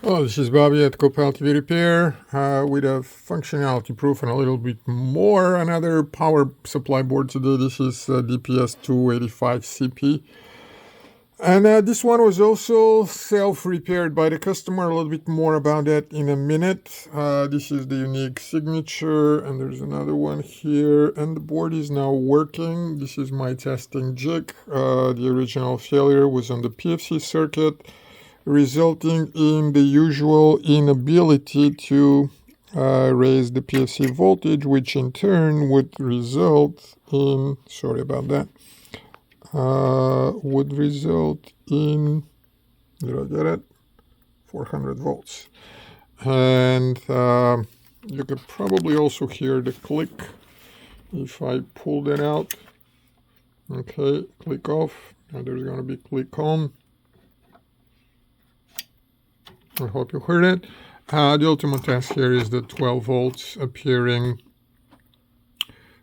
Well, this is Bobby at Copal TV Repair with a functionality proof and a little bit more. Another power supply board today. This is DPS-285CP. And this one was also self-repaired by the customer. A little bit more about that in a minute. This is the unique signature, and there's another one here. And the board is now working. This is my testing jig. The original failure was on the PFC circuit, resulting in the usual inability to raise the PFC voltage, which in turn would result in, sorry about that, would result in, did I get it? 400 volts. And you could probably also hear the click if I pull that out. Okay, click off, and there's going to be click on. I hope you heard it. The ultimate test here is the 12 volts appearing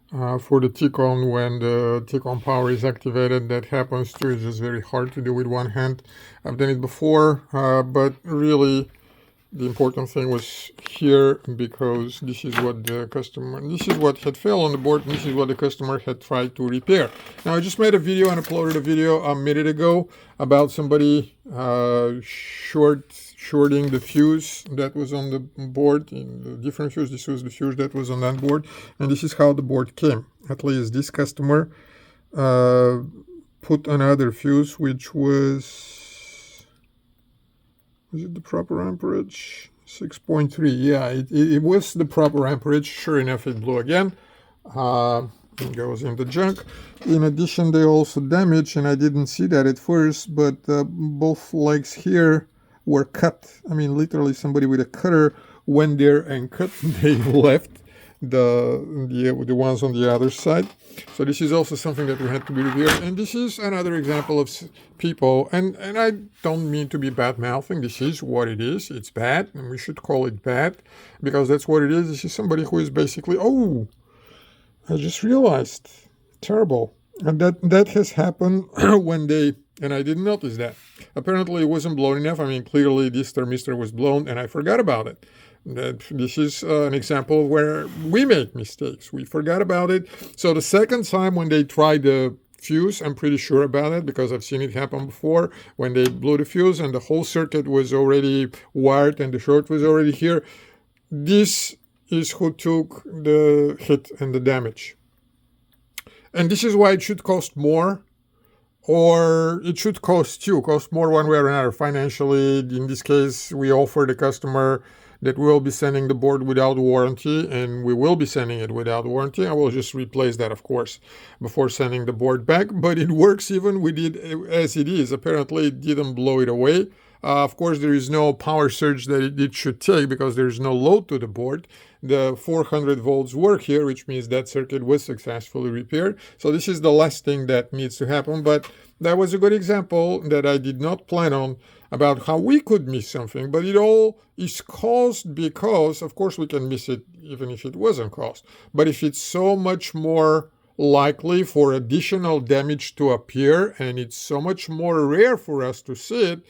for the tick-on when the tick-on power is activated. That happens too. It's just very hard to do with one hand. I've done it before, but really the important thing was here, because this is what the customer, this is what had failed on the board, and this is what the customer had tried to repair. Now, I just made a video and uploaded a video a minute ago about somebody shorting the fuse that was on the board, in the different fuse. This was the fuse that was on that board, and this is how the board came. At least this customer put another fuse, which was it the proper amperage? 6.3. Yeah, it was the proper amperage. Sure enough, it blew again. It goes in the junk. In addition, they also damaged, and I didn't see that at first, but both legs here were cut. I mean, literally somebody with a cutter went there and cut. They left the ones on the other side. So this is also something that we had to be repaired. And this is another example of people, and I don't mean to be bad-mouthing. This is what it is. It's bad, and we should call it bad, because that's what it is. This is somebody who is basically, oh, I just realized, terrible. And that has happened when they, and I didn't notice that. Apparently it wasn't blown enough. I mean, clearly this thermistor was blown, and I forgot about it. This is an example where we make mistakes. We forgot about it. So the second time when they tried the fuse, I'm pretty sure about it, because I've seen it happen before, when they blew the fuse and the whole circuit was already wired and the short was already here. This is who took the hit and the damage. And this is why it should cost more, or it should cost more one way or another financially. In this case, we offer the customer that we'll be sending the board without warranty, and we will be sending it without warranty. I will just replace that, of course, before sending the board back, but it works even with it as it is. Apparently, it didn't blow it away. Of course, there is no power surge that it should take, because there is no load to the board. The 400 volts work here, which means that circuit was successfully repaired. So this is the last thing that needs to happen, but that was a good example that I did not plan on, about how we could miss something, but it all is caused because, of course, we can miss it even if it wasn't caused. But if it's so much more likely for additional damage to appear, and it's so much more rare for us to see it,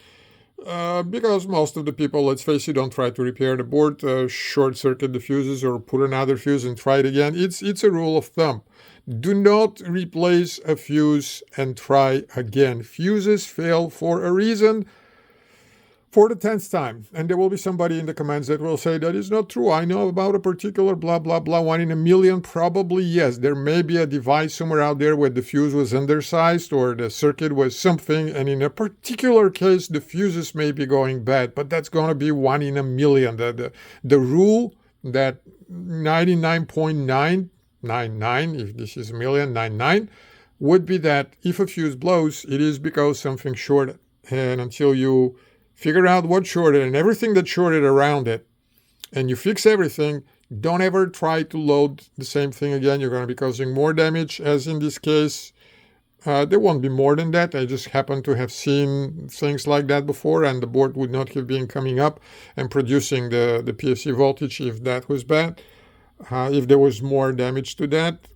because most of the people, let's face it, don't try to repair the board, short circuit the fuses or put another fuse and try it again. It's a rule of thumb. Do not replace a fuse and try again. Fuses fail for a reason, for the 10th time. And there will be somebody in the comments that will say, that is not true. I know about a particular blah, blah, blah, 1 in a million. Probably, yes. There may be a device somewhere out there where the fuse was undersized or the circuit was something. And in a particular case, the fuses may be going bad. But that's going to be 1 in a million. The rule that 99.999, if this is a million, 99, would be that if a fuse blows, it is because something shorted. And until you figure out what shorted and everything that shorted around it, and you fix everything, don't ever try to load the same thing again. You're going to be causing more damage, as in this case. There won't be more than that. I just happen to have seen things like that before, and the board would not have been coming up and producing the PFC voltage if that was bad, if there was more damage to that,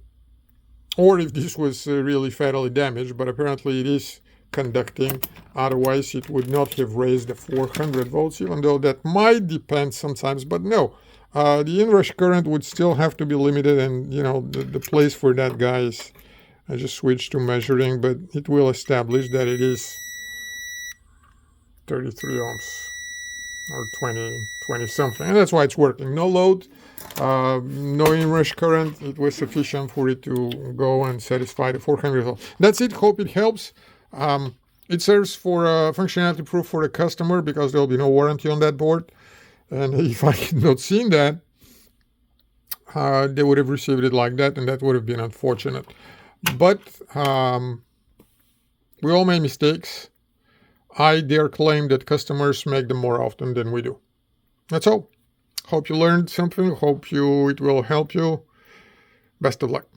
or if this was really fatally damaged. But apparently it is conducting. Otherwise, it would not have raised the 400 volts, even though that might depend sometimes. But no, the inrush current would still have to be limited, and you know the place for that, guys. I just switched to measuring, but it will establish that it is 33 ohms or 20 something, and that's why it's working. No load, no inrush current. It was sufficient for it to go and satisfy the 400 volts. That's it. Hope it helps. It serves for functionality proof for the customer because there will be no warranty on that board. And if I had not seen that, they would have received it like that, and that would have been unfortunate. But we all make mistakes. I dare claim that customers make them more often than we do. That's all. Hope you learned something. Hope it will help you. Best of luck.